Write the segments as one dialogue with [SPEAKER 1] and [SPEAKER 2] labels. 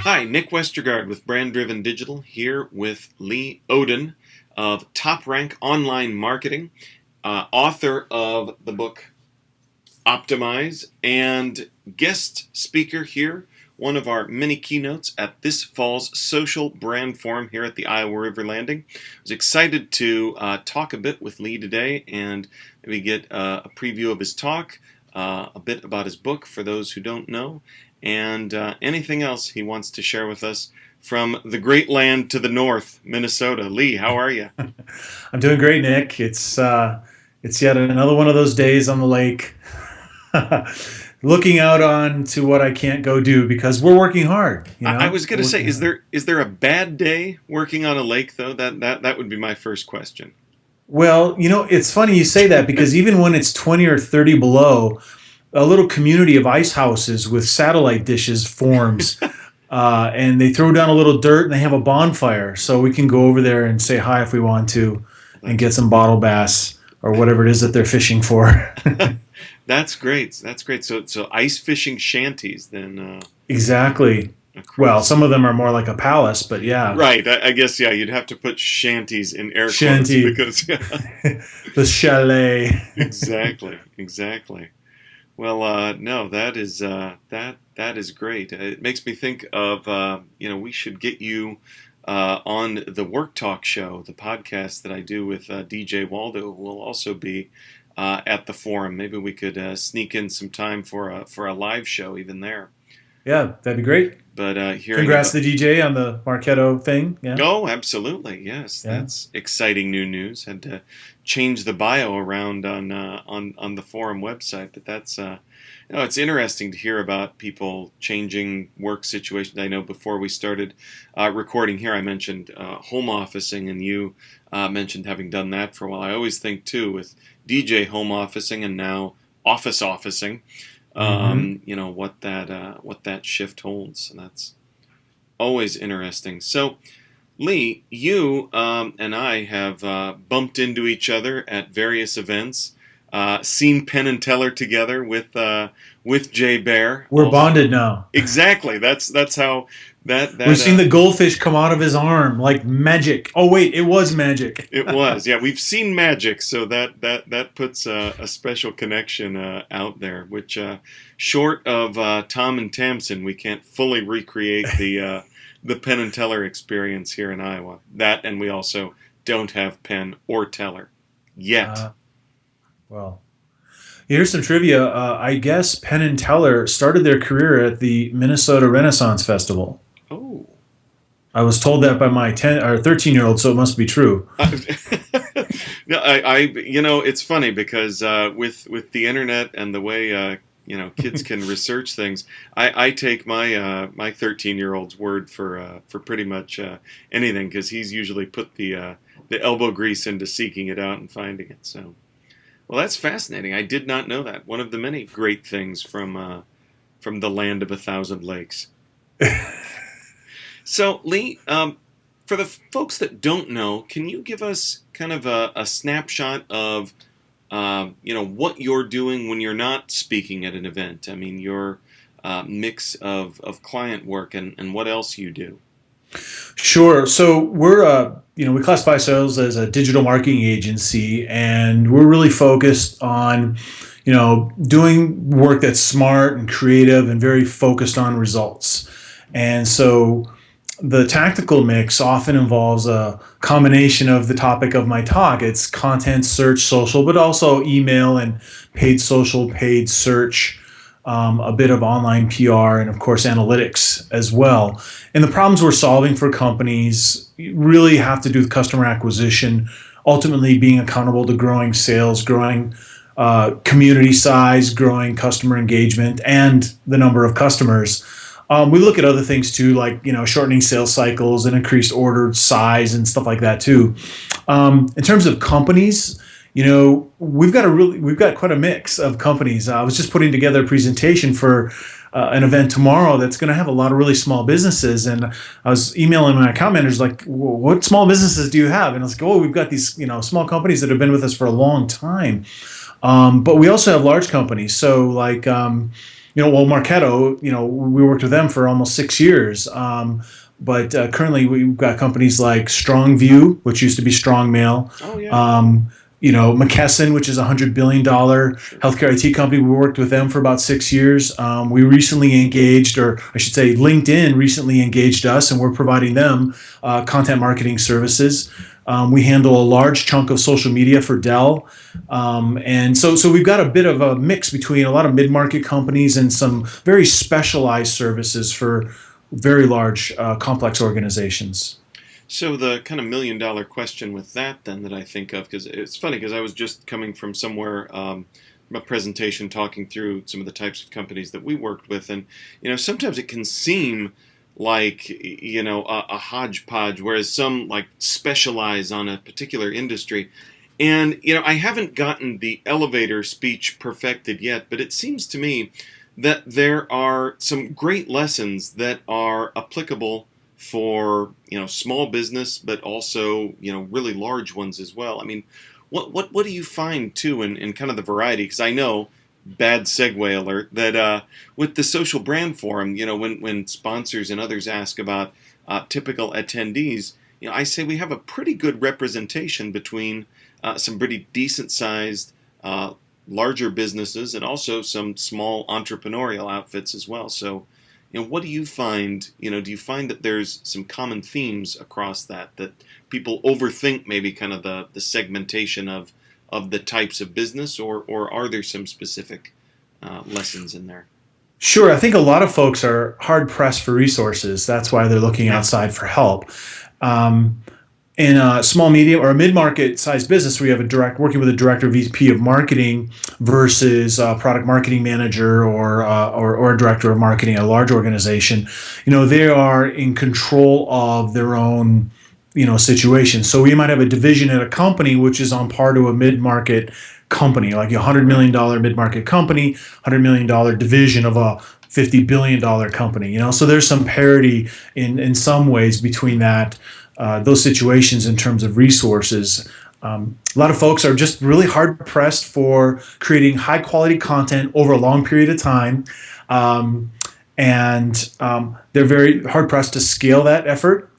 [SPEAKER 1] Hi, Nick Westergaard with Brand Driven Digital here with Lee Odden of Top Rank Online Marketing, author of the book Optimize, and guest speaker here, one of our many keynotes at this fall's Social Brand Forum here at the Iowa River Landing. I was excited to talk a bit with Lee today and maybe get a preview of his talk, a bit about his book for those who don't know, and anything else he wants to share with us from the great land to the north, Minnesota. Lee, how are you?
[SPEAKER 2] I'm doing great, Nick. It's yet another one of those days on the lake, looking out on to what I can't go do because we're working hard.
[SPEAKER 1] I was going
[SPEAKER 2] We're
[SPEAKER 1] to say,
[SPEAKER 2] working
[SPEAKER 1] is
[SPEAKER 2] hard.
[SPEAKER 1] there a bad day working on a lake though? That would be my first question.
[SPEAKER 2] Well, it's funny you say that because even when it's 20 or 30 below, a little community of ice houses with satellite dishes forms, and they throw down a little dirt and they have a bonfire, so we can go over there and say hi if we want to, and get some bottle bass or whatever it is that they're fishing for.
[SPEAKER 1] That's great. That's great. So ice fishing shanties then.
[SPEAKER 2] Exactly.
[SPEAKER 1] A
[SPEAKER 2] Well,
[SPEAKER 1] cruise.
[SPEAKER 2] some of them are more like a palace, but yeah,
[SPEAKER 1] Right. I guess yeah. You'd have to put shanties in air quotes
[SPEAKER 2] shanty,
[SPEAKER 1] because yeah.
[SPEAKER 2] the chalet.
[SPEAKER 1] Exactly. Well, no, that is great. It makes me think of we should get you on the Work Talk show, the podcast that I do with DJ Waldo, who will also be at the forum. Maybe we could sneak in some time for a live show even there.
[SPEAKER 2] Yeah, that'd be great.
[SPEAKER 1] But hearing
[SPEAKER 2] Congrats
[SPEAKER 1] about
[SPEAKER 2] to the DJ on the Marketo thing. Yeah,
[SPEAKER 1] oh, absolutely, yes,
[SPEAKER 2] yeah.
[SPEAKER 1] that's exciting new news. Had to change the bio around on the forum website, but that's it's interesting to hear about people changing work situations. I know before we started recording here, I mentioned home officing, and you mentioned having done that for a while. I always think too with DJ home officing and now office officing,
[SPEAKER 2] hmm
[SPEAKER 1] what that shift holds, and that's always interesting. So, Lee, you and I have bumped into each other at various events, seen Penn and Teller together with Jay Bear.
[SPEAKER 2] We're
[SPEAKER 1] Also,
[SPEAKER 2] bonded now.
[SPEAKER 1] exactly. That's how that
[SPEAKER 2] We've seen the goldfish come out of his arm like magic. Oh wait, it was magic.
[SPEAKER 1] it was. Yeah, we've seen magic, so that puts a special connection out there. Which, short of Tom and Tamsin, we can't fully recreate the Penn and Teller experience here in Iowa. That, and we also don't have Penn or Teller yet.
[SPEAKER 2] Uh, well, here's some trivia. I guess Penn and Teller started their career at the Minnesota Renaissance Festival.
[SPEAKER 1] Oh.
[SPEAKER 2] I was told that by my 10 or 13-year-old, so it must be true.
[SPEAKER 1] No, it's funny because with the internet and the way kids can research things, I take my 13-year-old's word for pretty much anything because he's usually put the elbow grease into seeking it out and finding it. So, well, that's fascinating. I did not know that. One of the many great things from the land of a thousand lakes. So, Lee, for the folks that don't know, can you give us kind of a snapshot of, what you're doing when you're not speaking at an event? I mean, your mix of client work and what else you do.
[SPEAKER 2] Sure. So we're, we classify ourselves as a digital marketing agency, and we're really focused on, doing work that's smart and creative and very focused on results. And so the tactical mix often involves a combination of the topic of my talk. It's content, search, social, but also email and paid social, paid search, a bit of online PR, and of course analytics as well. And the problems we're solving for companies really have to do with customer acquisition, ultimately being accountable to growing sales, growing community size, growing customer engagement, and the number of customers. We look at other things too, like shortening sales cycles and increased order size and stuff like that too. In terms of companies, we've got quite a mix of companies. I was just putting together a presentation for an event tomorrow that's going to have a lot of really small businesses, and I was emailing my account managers like, "What small businesses do you have?" And I was like, "Oh, we've got these small companies that have been with us for a long time, but we also have large companies. So like." well, Marketo, we worked with them for almost 6 years. But currently, we've got companies like Strongview, which used to be Strongmail.
[SPEAKER 1] Oh yeah,
[SPEAKER 2] Um, McKesson, which is a $100 billion
[SPEAKER 1] sure.
[SPEAKER 2] healthcare IT company. We worked with them for about 6 years. We recently engaged, or I should say, LinkedIn recently engaged us, and we're providing them content marketing services. We handle a large chunk of social media for Dell. And so we've got a bit of a mix between a lot of mid-market companies and some very specialized services for very large, complex organizations.
[SPEAKER 1] So the kind of $1 million question with that then that I think of, because it's funny because I was just coming from somewhere, from a presentation talking through some of the types of companies that we worked with, and sometimes it can seem like a hodgepodge, whereas some like specialize on a particular industry. And I haven't gotten the elevator speech perfected yet, but it seems to me that there are some great lessons that are applicable for small business, but also really large ones as well. I mean, what do you find too in kind of the variety? Because I know, bad segue alert, that with the social brand forum, when sponsors and others ask about typical attendees, I say we have a pretty good representation between some pretty decent sized larger businesses and also some small entrepreneurial outfits as well. So, what do you find? Do you find that there's some common themes across that people overthink maybe kind of the segmentation of the types of business, or are there some specific lessons in there?
[SPEAKER 2] Sure, I think a lot of folks are hard pressed for resources. That's why they're looking
[SPEAKER 1] Yeah,
[SPEAKER 2] outside for help. Um, in a small, medium, or a mid-market sized business, we have a direct working with a director, VP of marketing, versus a product marketing manager or a director of marketing at a large organization. They are in control of their own situation. So we might have a division at a company which is on par to a mid-market company, like a $100
[SPEAKER 1] right.
[SPEAKER 2] million mid-market company, $100 million division of a $50 billion company. So there's some parity in some ways between those situations in terms of resources. A lot of folks are just really hard pressed for creating high quality content over a long period of time. And they're very hard pressed to scale that effort.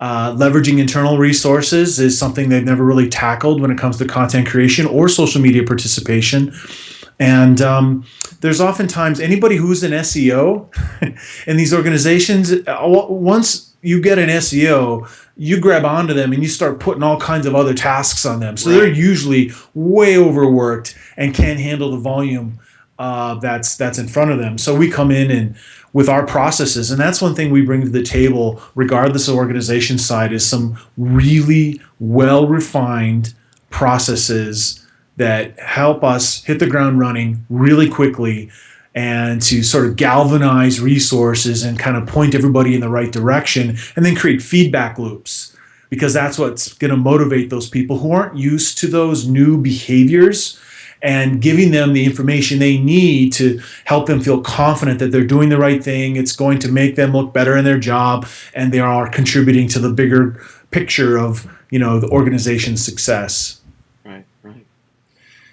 [SPEAKER 2] Leveraging internal resources is something they've never really tackled when it comes to content creation or social media participation. And there's oftentimes anybody who's an SEO in these organizations, once you get an SEO, you grab onto them and you start putting all kinds of other tasks on them. So they're
[SPEAKER 1] Right.
[SPEAKER 2] usually way overworked and can't handle the volume that's in front of them. So we come in and with our processes, and that's one thing we bring to the table, regardless of organization side, is some really well refined processes that help us hit the ground running really quickly and to sort of galvanize resources and kind of point everybody in the right direction and then create feedback loops, because that's what's going to motivate those people who aren't used to those new behaviors, and giving them the information they need to help them feel confident that they're doing the right thing. It's going to make them look better in their job, and they are contributing to the bigger picture of the organization's success.
[SPEAKER 1] Right, right.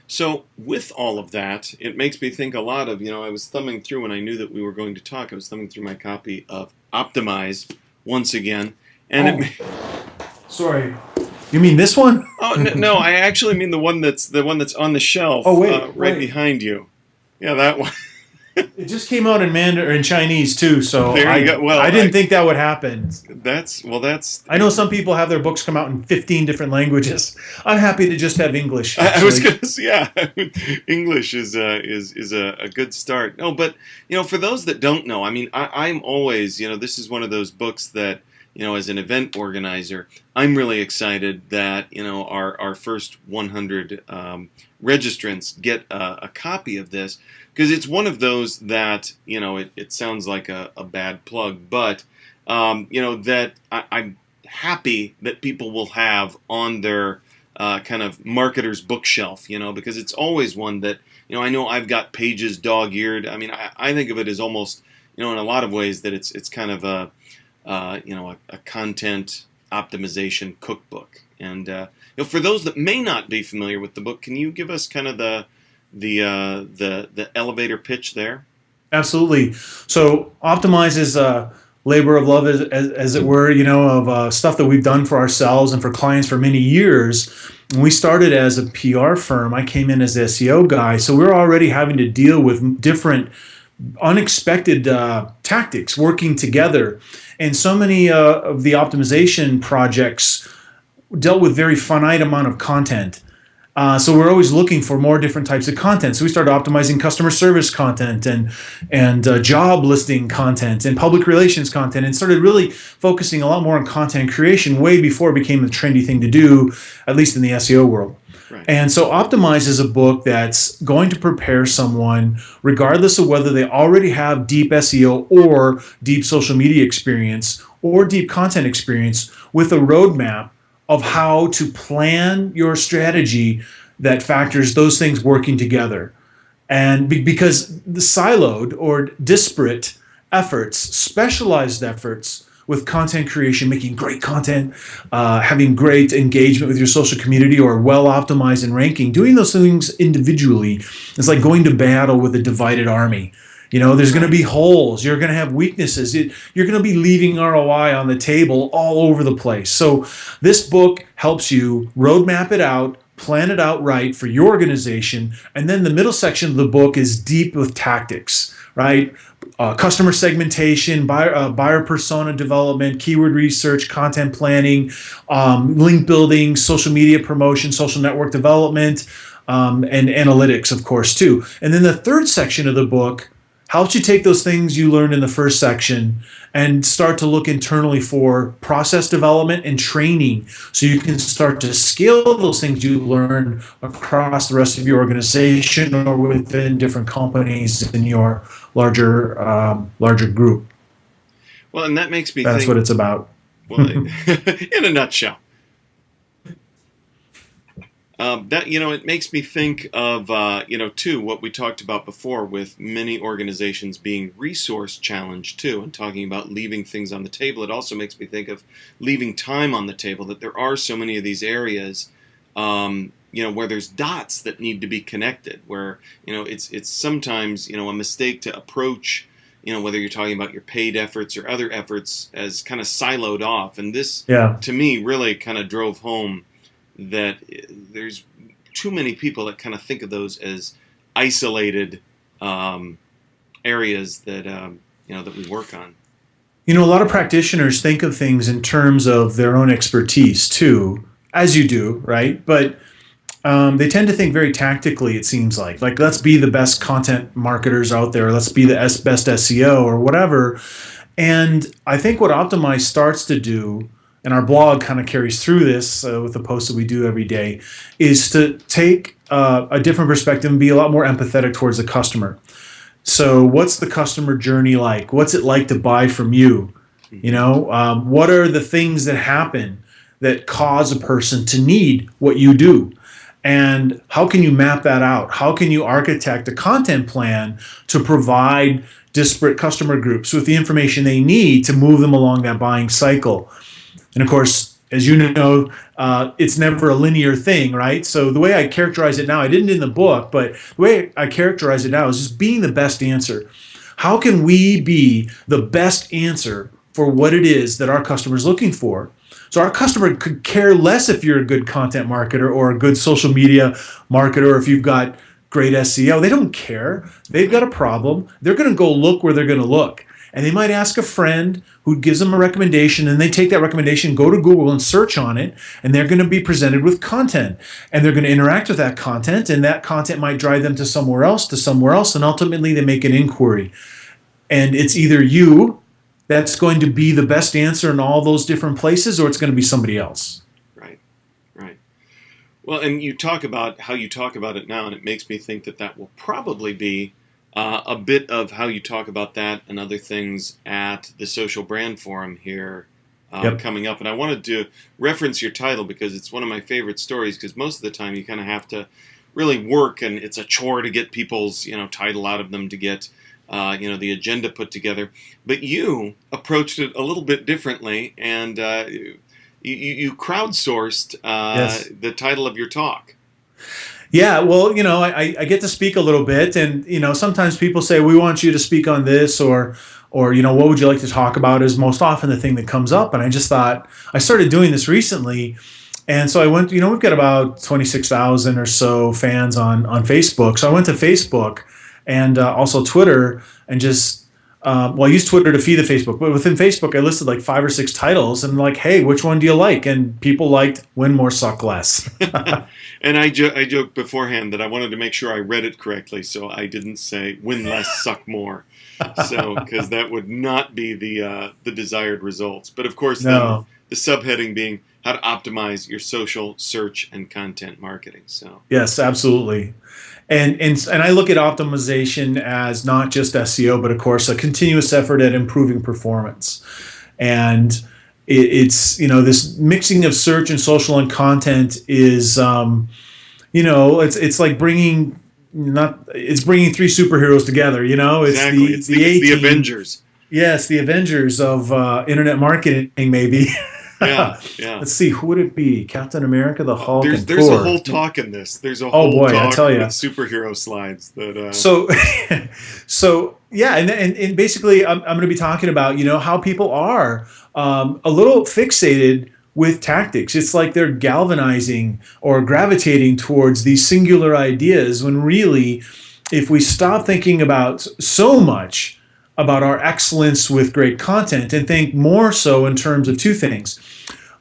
[SPEAKER 1] So, with all of that, it makes me think a lot of, I was thumbing through when I knew that we were going to talk, I was thumbing through my copy of Optimize once again, and
[SPEAKER 2] Oh, sorry. You mean this one?
[SPEAKER 1] oh no, I actually mean the one that's on the
[SPEAKER 2] Oh,
[SPEAKER 1] shelf,
[SPEAKER 2] wait,
[SPEAKER 1] right
[SPEAKER 2] wait.
[SPEAKER 1] behind you. Yeah, that one.
[SPEAKER 2] It just came out in Mandarin or in Chinese too, so
[SPEAKER 1] There you
[SPEAKER 2] I
[SPEAKER 1] go. Well,
[SPEAKER 2] I didn't think that would happen.
[SPEAKER 1] that's.
[SPEAKER 2] I know some people have their books come out in 15 different languages. I'm happy to just have English,
[SPEAKER 1] I was
[SPEAKER 2] actually.
[SPEAKER 1] gonna say, yeah, English is a good start. No, but for those that don't know, I mean, I'm always, this is one of those books that, as an event organizer, I'm really excited that our first 100 registrants get a copy of this, because it's one of those that it sounds like a bad plug, but that I'm happy that people will have on their kind of marketer's bookshelf, because it's always one that, I know I've got pages dog-eared. I mean, I think of it as almost, in a lot of ways that it's kind of a content optimization cookbook. And for those that may not be familiar with the book, can you give us kind of the elevator pitch there?
[SPEAKER 2] Absolutely. So Optimize is a labor of love, as it were, of stuff that we've done for ourselves and for clients for many years. When we started as a PR firm, I came in as the SEO guy. So we're already having to deal with different unexpected tactics working together. And so many of the optimization projects dealt with very finite amount of content. So we're always looking for more different types of content. So we started optimizing customer service content and job listing content and public relations content, and started really focusing a lot more on content creation way before it became the trendy thing to do, at least in the SEO world.
[SPEAKER 1] Right.
[SPEAKER 2] And so Optimize is a book that's going to prepare someone, regardless of whether they already have deep SEO or deep social media experience or deep content experience, with a roadmap of how to plan your strategy that factors those things working together. And because the siloed or disparate efforts, specialized efforts with content creation, making great content, having great engagement with your social community, or well optimized in ranking, doing those things individually is like going to battle with a divided army. There's going to be holes. You're going to have weaknesses. You're going to be leaving ROI on the table all over the place. So this book helps you roadmap it out, plan it out right for your organization. And then the middle section of the book is deep with tactics, right? Customer segmentation, buyer persona development, keyword research, content planning, link building, social media promotion, social network development, and analytics, of course, too. And then the third section of the book helps you take those things you learned in the first section and start to look internally for process development and training, so you can start to scale those things you learned across the rest of your organization or within different companies in your larger group.
[SPEAKER 1] Well, and that makes me
[SPEAKER 2] That's
[SPEAKER 1] think.
[SPEAKER 2] what it's about.
[SPEAKER 1] Well, in a nutshell. It makes me think of too, what we talked about before, with many organizations being resource challenged too, and talking about leaving things on the table. It also makes me think of leaving time on the table. That there are so many of these areas, where there's dots that need to be connected. Where it's sometimes a mistake to approach, whether you're talking about your paid efforts or other efforts, as kind of siloed off. And this,
[SPEAKER 2] Yeah.
[SPEAKER 1] to me, really kind of drove home that there's too many people that kind of think of those as isolated areas that that we work on.
[SPEAKER 2] A lot of practitioners think of things in terms of their own expertise too, as you do, right? But they tend to think very tactically, it seems like. Like, let's be the best content marketers out there. Let's be the best SEO or whatever. And I think what Optimize starts to do, and our blog kind of carries through this with the posts that we do every day, is to take a different perspective and be a lot more empathetic towards the customer. So what's the customer journey like? What's it like to buy from you? What are the things that happen that cause a person to need what you do? And how can you map that out? How can you architect a content plan to provide disparate customer groups with the information they need to move them along that buying cycle? And of course, as you know, it's never a linear thing, right? So the way I characterize it now, I didn't in the book, but the way I characterize it now is just being the best answer. How can we be the best answer for what it is that our customer is looking for? So our customer could care less if you're a good content marketer or a good social media marketer, or if you've got great SEO. They don't care. They've got a problem. They're going to go look where they're going to look. And they might ask a friend who gives them a recommendation, and they take that recommendation, go to Google and search on it, and they're going to be presented with content. And they're going to interact with that content, and that content might drive them to somewhere else, and ultimately they make an inquiry. And it's either you that's going to be the best answer in all those different places, or it's going to be somebody else.
[SPEAKER 1] Right. Well, and you talk about how you talk about it now, and it makes me think that will probably be a bit of how you talk about that and other things at the Social Brand Forum here coming up. And I wanted to reference your title because it's one of my favorite stories, because most of the time you kind of have to really work, and it's a chore to get people's title out of them, to get the agenda put together. But you approached it a little bit differently, and you crowdsourced
[SPEAKER 2] Yes.
[SPEAKER 1] the title of your talk.
[SPEAKER 2] Yeah, well, I get to speak a little bit, and sometimes people say we want you to speak on this, or what would you like to talk about? Is most often the thing that comes up, and I just thought I started doing this recently, and so I went. We've got about 26,000 or so fans on Facebook, so I went to Facebook and also Twitter, and just well, I use Twitter to feed the Facebook, but within Facebook, I listed like 5 or 6 titles, and like, hey, which one do you like? And people liked "Win More, Suck Less."
[SPEAKER 1] And I joked beforehand that I wanted to make sure I read it correctly, so I didn't say "win less, suck more," so because that would not be the desired results. But of course, then
[SPEAKER 2] No.
[SPEAKER 1] the subheading being how to optimize your social, search, and content marketing. So
[SPEAKER 2] Yes, absolutely. And I look at optimization as not just SEO, but of course a continuous effort at improving performance. And it's this mixing of search and social and content is it's like bringing not it's bringing 3 superheroes together. It's
[SPEAKER 1] exactly,
[SPEAKER 2] the the
[SPEAKER 1] it's
[SPEAKER 2] A
[SPEAKER 1] the
[SPEAKER 2] team.
[SPEAKER 1] Avengers.
[SPEAKER 2] Yes, the Avengers of internet marketing, maybe.
[SPEAKER 1] Yeah, yeah.
[SPEAKER 2] Let's see, who would it be? Captain America, the Hulk, and
[SPEAKER 1] There's a
[SPEAKER 2] Thor.
[SPEAKER 1] whole talk in this. There's a
[SPEAKER 2] Oh
[SPEAKER 1] whole
[SPEAKER 2] boy, I
[SPEAKER 1] talk
[SPEAKER 2] tell
[SPEAKER 1] with
[SPEAKER 2] you.
[SPEAKER 1] superhero slides that.
[SPEAKER 2] So, so yeah, and basically, I'm going to be talking about how people are a little fixated with tactics. It's like they're galvanizing or gravitating towards these singular ideas when really, if we stop thinking about so much about our excellence with great content and think more so in terms of 2 things.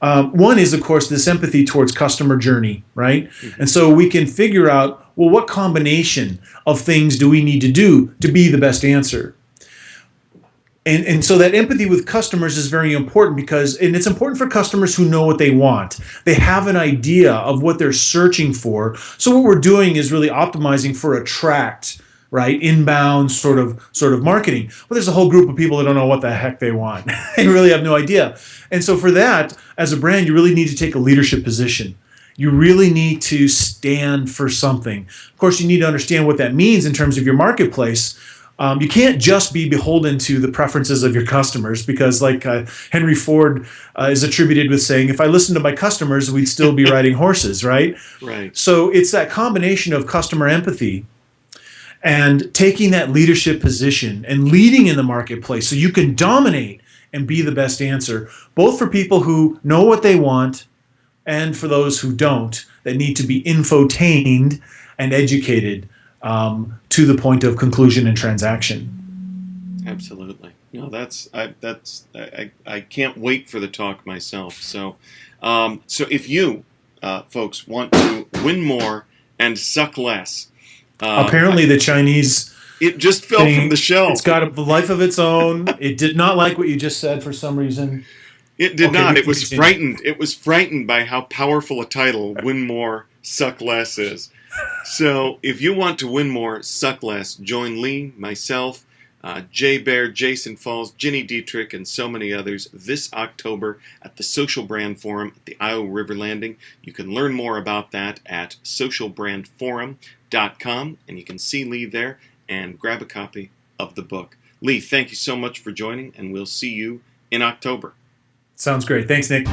[SPEAKER 2] One is, of course, this empathy towards customer journey, right?
[SPEAKER 1] Mhm.
[SPEAKER 2] And so we can figure out, well, what combination of things do we need to do to be the best answer? And so that empathy with customers is very important and it's important for customers who know what they want. They have an idea of what they're searching for. So what we're doing is really optimizing for attract, right? Inbound sort of marketing. Well, there's a whole group of people that don't know what the heck they want. They really have no idea. And so for that, as a brand, you really need to take a leadership position. You really need to stand for something. Of course, you need to understand what that means in terms of your marketplace. You can't just be beholden to the preferences of your customers because, like Henry Ford is attributed with saying, if I listened to my customers, we'd still be riding horses, right?
[SPEAKER 1] Right.
[SPEAKER 2] So it's that combination of customer empathy and taking that leadership position and leading in the marketplace so you can dominate and be the best answer, both for people who know what they want and for those who don't, that need to be infotained and educated to the point of conclusion and transaction.
[SPEAKER 1] Absolutely. No, I can't wait for the talk myself. So if you folks want to win more and suck less,
[SPEAKER 2] Apparently, the Chinese
[SPEAKER 1] it just fell from
[SPEAKER 2] thing,
[SPEAKER 1] the shelf.
[SPEAKER 2] it's got a life of its own. It did not like what you just said for some reason.
[SPEAKER 1] It did
[SPEAKER 2] Okay,
[SPEAKER 1] not.
[SPEAKER 2] we
[SPEAKER 1] It
[SPEAKER 2] can
[SPEAKER 1] was
[SPEAKER 2] continue.
[SPEAKER 1] frightened. It was frightened by how powerful a title "Win More, Suck Less" is. So, if you want to win more, suck less, join Lee, myself, Jay Bear, Jason Falls, Ginny Dietrich, and so many others this October at the Social Brand Forum at the Iowa River Landing. You can learn more about that at socialbrandforum.com, and you can see Lee there and grab a copy of the book. Lee, thank you so much for joining, and we'll see you in October.
[SPEAKER 2] Sounds great. Thanks, Nick.